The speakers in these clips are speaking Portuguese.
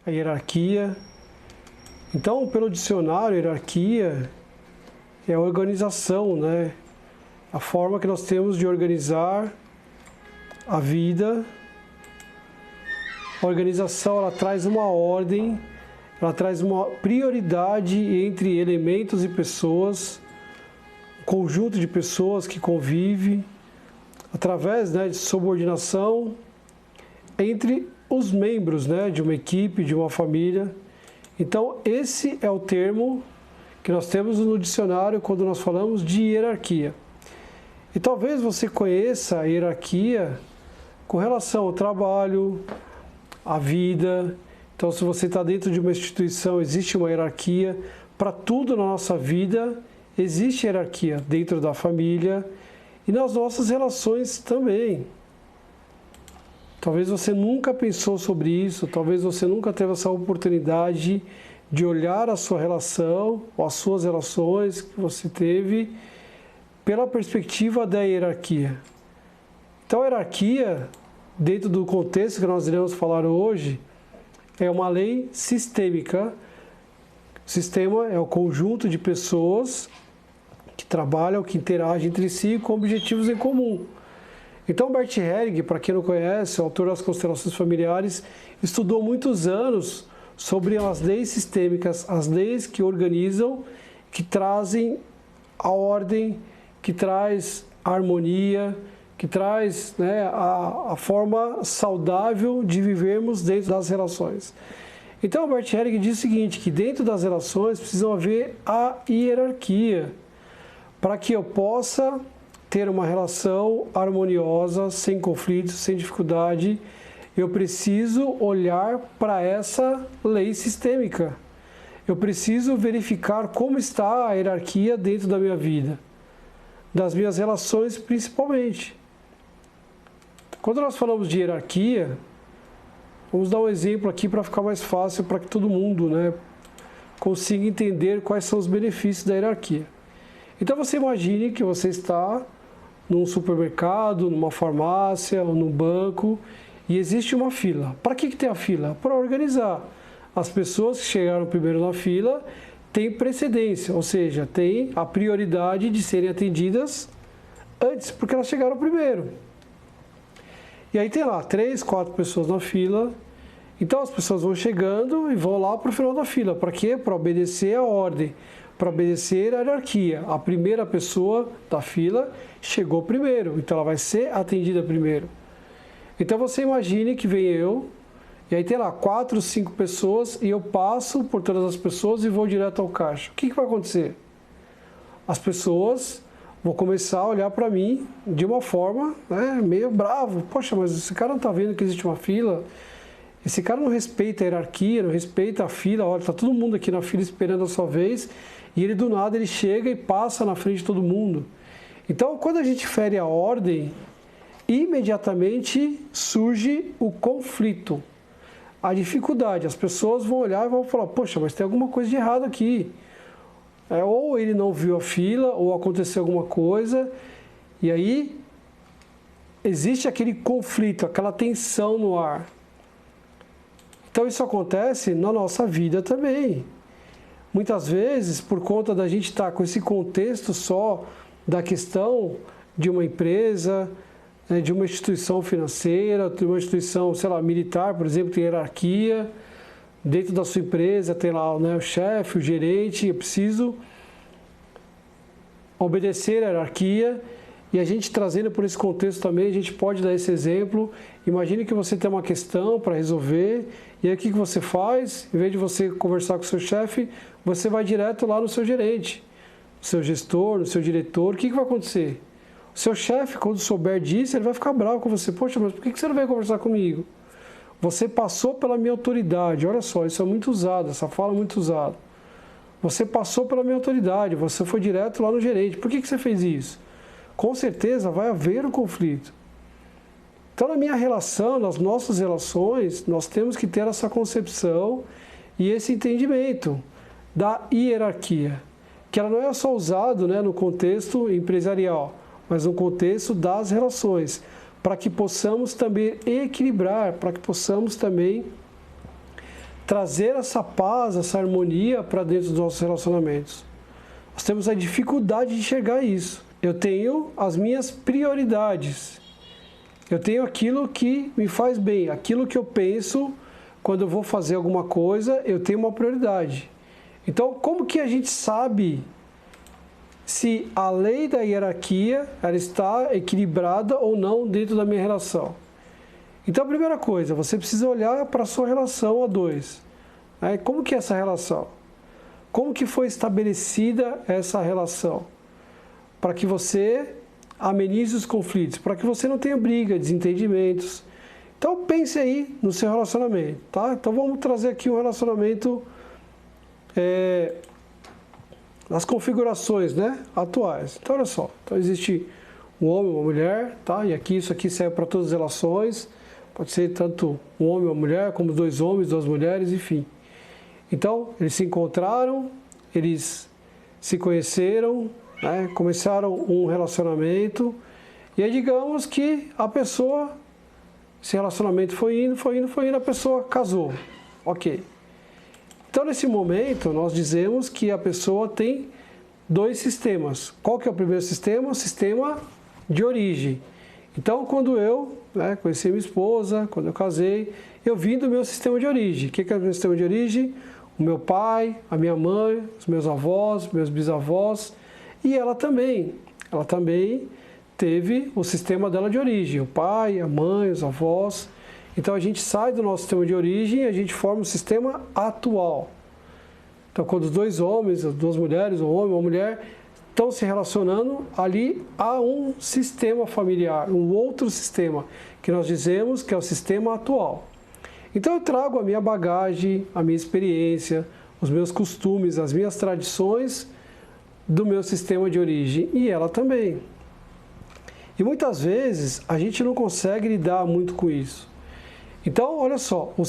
a hierarquia. Então, pelo dicionário, hierarquia é a organização, né? A forma que nós temos de organizar a vida. A organização, ela traz uma ordem, ela traz uma prioridade entre elementos e pessoas, um conjunto de pessoas que convive, através, né, de subordinação entre os membros, né, de uma equipe, de uma família. Então, esse é o termo que nós temos no dicionário quando nós falamos de hierarquia. E talvez você conheça a hierarquia com relação ao trabalho, à vida. Então, se você está dentro de uma instituição, existe uma hierarquia. Para tudo na nossa vida, existe hierarquia dentro da família e nas nossas relações também. Talvez você nunca pensou sobre isso, talvez você nunca teve essa oportunidade de olhar a sua relação ou as suas relações que você teve pela perspectiva da hierarquia. Então, a hierarquia, dentro do contexto que nós iremos falar hoje, é uma lei sistêmica. O sistema é o conjunto de pessoas que trabalham, que interagem entre si com objetivos em comum. Então, Bert Helling, para quem não conhece, o autor das constelações familiares, estudou muitos anos sobre as leis sistêmicas, as leis que organizam, que trazem a ordem, que traz a harmonia, que traz, né, a forma saudável de vivermos dentro das relações. Então, Bert Helling diz o seguinte, que dentro das relações precisam haver a hierarquia, para que eu possa ter uma relação harmoniosa, sem conflitos, sem dificuldade. Eu preciso olhar para essa lei sistêmica. Eu preciso verificar como está a hierarquia dentro da minha vida, das minhas relações principalmente. Quando nós falamos de hierarquia, vamos dar um exemplo aqui para ficar mais fácil para que todo mundo, né, consiga entender quais são os benefícios da hierarquia. Então você imagine que você está num supermercado, numa farmácia ou num banco e existe uma fila. Para que tem a fila? Para organizar. As pessoas que chegaram primeiro na fila têm precedência, ou seja, têm a prioridade de serem atendidas antes, porque elas chegaram primeiro. E aí tem lá 3, 4 pessoas na fila. Então as pessoas vão chegando e vão lá para o final da fila. Para quê? Para obedecer a ordem, para obedecer a hierarquia. A primeira pessoa da fila chegou primeiro, então ela vai ser atendida primeiro. Então você imagine que vem eu, e aí tem lá 4, 5 pessoas, e eu passo por todas as pessoas e vou direto ao caixa. O que vai acontecer? As pessoas vão começar a olhar para mim de uma forma, né, meio bravo. Poxa, mas esse cara não está vendo que existe uma fila? Esse cara não respeita a hierarquia, não respeita a fila. Olha, está todo mundo aqui na fila esperando a sua vez, e ele do nada ele chega e passa na frente de todo mundo. Então, quando a gente fere a ordem, imediatamente surge o conflito, a dificuldade. As pessoas vão olhar e vão falar, poxa, mas tem alguma coisa de errado aqui. Ou ele não viu a fila, ou aconteceu alguma coisa, e aí existe aquele conflito, aquela tensão no ar. Então isso acontece na nossa vida também. Muitas vezes, por conta da gente estar com esse contexto só da questão de uma empresa, né, de uma instituição financeira, de uma instituição, sei lá, militar, por exemplo, tem hierarquia. Dentro da sua empresa tem lá, né, o chefe, o gerente. Eu preciso obedecer a hierarquia. E a gente trazendo por esse contexto também, a gente pode dar esse exemplo. Imagine que você tem uma questão para resolver, e aí o que você faz? Em vez de você conversar com o seu chefe, você vai direto lá no seu gerente, no seu gestor, no seu diretor. O que vai acontecer? O seu chefe, quando souber disso, ele vai ficar bravo com você. Poxa, mas por que você não veio conversar comigo? Você passou pela minha autoridade. Olha só, isso é muito usado, essa fala é muito usada. Você passou pela minha autoridade, você foi direto lá no gerente. Por que você fez isso? Com certeza vai haver um conflito. Então, na minha relação, nas nossas relações, nós temos que ter essa concepção e esse entendimento da hierarquia, que ela não é só usada, né, no contexto empresarial, mas no contexto das relações, para que possamos também equilibrar, para que possamos também trazer essa paz, essa harmonia para dentro dos nossos relacionamentos. Nós temos a dificuldade de enxergar isso. Eu tenho as minhas prioridades. Eu tenho aquilo que me faz bem, aquilo que eu penso quando eu vou fazer alguma coisa, eu tenho uma prioridade. Então, como que a gente sabe se a lei da hierarquia ela está equilibrada ou não dentro da minha relação? Então, a primeira coisa, você precisa olhar para a sua relação a dois. Como que é essa relação? Como que foi estabelecida essa relação? Para que você amenize os conflitos, para que você não tenha briga, desentendimentos. Então, pense aí no seu relacionamento, tá? Então, vamos trazer aqui um relacionamento nas configurações, né, atuais. Então, olha só. Então, existe um homem e uma mulher, tá? E aqui, isso aqui serve para todas as relações. Pode ser tanto um homem e uma mulher, como dois homens, duas mulheres, enfim. Então, eles se encontraram, eles se conheceram, né, começaram um relacionamento, e aí digamos que a pessoa, esse relacionamento foi indo, a pessoa casou. Ok. Então, nesse momento, nós dizemos que a pessoa tem dois sistemas. Qual que é o primeiro sistema? O sistema de origem. Então, quando eu conheci minha esposa, quando eu casei, eu vim do meu sistema de origem. O que é o meu sistema de origem? O meu pai, a minha mãe, os meus avós, meus bisavós, e ela também teve o sistema dela de origem, o pai, a mãe, os avós. Então a gente sai do nosso sistema de origem e a gente forma o sistema atual. Então quando os dois homens, as duas mulheres, um homem e uma mulher, estão se relacionando, ali há um sistema familiar, um outro sistema, que nós dizemos que é o sistema atual. Então eu trago a minha bagagem, a minha experiência, os meus costumes, as minhas tradições do meu sistema de origem, e ela também. E muitas vezes a gente não consegue lidar muito com isso. Então, olha só, o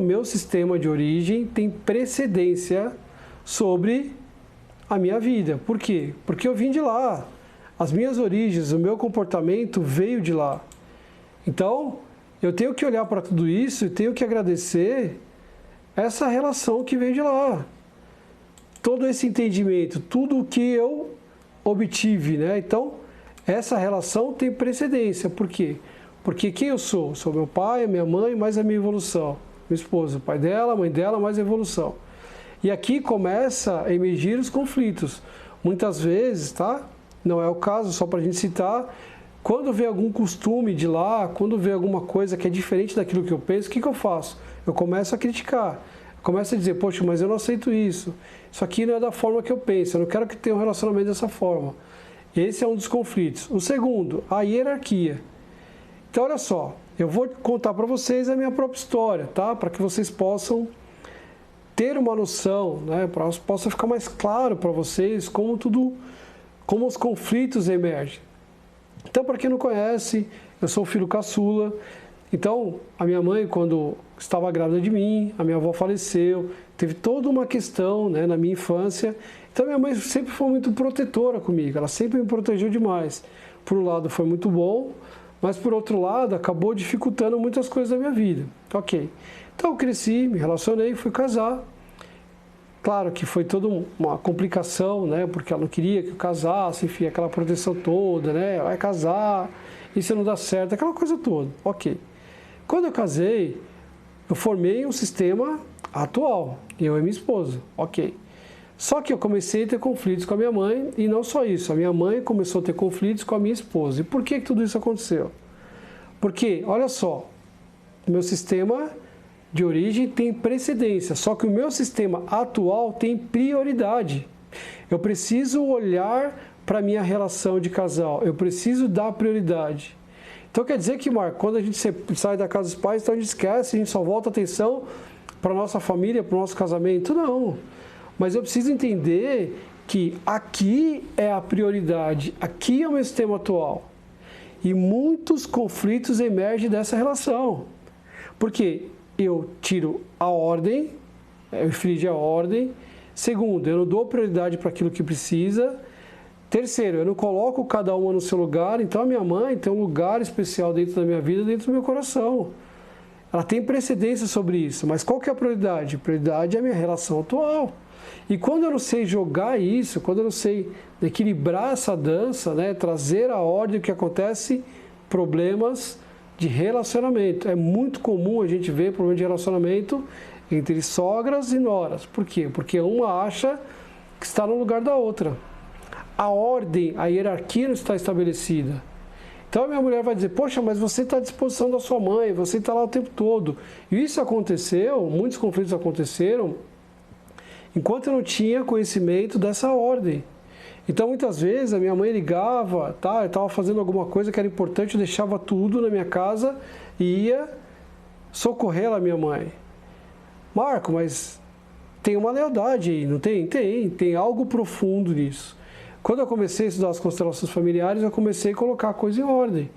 meu sistema de origem tem precedência sobre a minha vida. Por quê? Porque eu vim de lá. As minhas origens, o meu comportamento veio de lá. Então, eu tenho que olhar para tudo isso e tenho que agradecer essa relação que veio de lá. Todo esse entendimento, tudo o que eu obtive, né? Então, essa relação tem precedência. Por quê? Porque quem eu sou? Sou meu pai, a minha mãe, mais a minha evolução. Minha esposa, o pai dela, a mãe dela, mais a evolução. E aqui começa a emergir os conflitos. Muitas vezes, tá? Não é o caso, só para a gente citar, quando vê algum costume de lá, quando vê alguma coisa que é diferente daquilo que eu penso, o que eu faço? Eu começo a criticar. Começa a dizer, poxa, mas eu não aceito isso. Isso aqui não é da forma que eu penso, eu não quero que tenha um relacionamento dessa forma. Esse é um dos conflitos. O segundo, a hierarquia. Então, olha só, eu vou contar para vocês a minha própria história, tá? Para que vocês possam ter uma noção, né? Para que possa ficar mais claro para vocês como os conflitos emergem. Então, para quem não conhece, eu sou o filho caçula. Então, a minha mãe, quando estava grávida de mim, a minha avó faleceu, teve toda uma questão, né, na minha infância. Então, minha mãe sempre foi muito protetora comigo, ela sempre me protegeu demais. Por um lado, foi muito bom, mas por outro lado, acabou dificultando muitas coisas da minha vida. Ok. Então, eu cresci, me relacionei, fui casar. Claro que foi toda uma complicação, né, porque ela não queria que eu casasse, enfim, aquela proteção toda, né, vai casar, isso não dá certo, aquela coisa toda. Ok. Quando eu casei, eu formei um sistema atual, eu e minha esposa, ok. Só que eu comecei a ter conflitos com a minha mãe, e não só isso, a minha mãe começou a ter conflitos com a minha esposa. E por que tudo isso aconteceu? Porque, olha só, o meu sistema de origem tem precedência, só que o meu sistema atual tem prioridade. Eu preciso olhar para a minha relação de casal, eu preciso dar prioridade. Então quer dizer que, Marco, quando a gente sai da casa dos pais, então a gente esquece, a gente só volta a atenção para a nossa família, para o nosso casamento? Não. Mas eu preciso entender que aqui é a prioridade, aqui é o meu sistema atual. E muitos conflitos emergem dessa relação. Porque eu tiro a ordem, eu infringo a ordem. Segundo, eu não dou prioridade para aquilo que precisa. Terceiro, eu não coloco cada uma no seu lugar. Então, a minha mãe tem um lugar especial dentro da minha vida, dentro do meu coração. ela tem precedência sobre isso, mas qual que é a prioridade? A prioridade é a minha relação atual. E quando eu não sei jogar isso, quando eu não sei equilibrar essa dança, né, trazer a ordem, o que acontece, problemas de relacionamento. É muito comum a gente ver problema de relacionamento entre sogras e noras. Por quê? Porque uma acha que está no lugar da outra. A ordem, a hierarquia não está estabelecida. Então a minha mulher vai dizer, poxa, mas você está à disposição da sua mãe, você está lá o tempo todo. E isso aconteceu, muitos conflitos aconteceram, enquanto eu não tinha conhecimento dessa ordem. Então muitas vezes a minha mãe ligava, tá? Eu estava fazendo alguma coisa que era importante, eu deixava tudo na minha casa e ia socorrer a minha mãe. Marco, mas tem uma lealdade aí, não tem? Tem algo profundo nisso. Quando eu comecei a estudar as constelações familiares, eu comecei a colocar a coisa em ordem.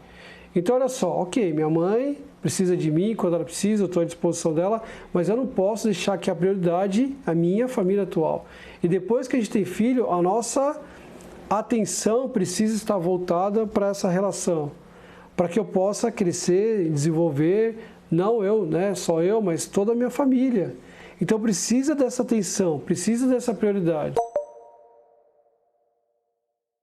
Então, olha só, ok, minha mãe precisa de mim, quando ela precisa, eu estou à disposição dela, mas eu não posso deixar que a prioridade é a minha família atual. E depois que a gente tem filho, a nossa atenção precisa estar voltada para essa relação, para que eu possa crescer e desenvolver, não eu, né, só eu, mas toda a minha família. Então, precisa dessa atenção, precisa dessa prioridade.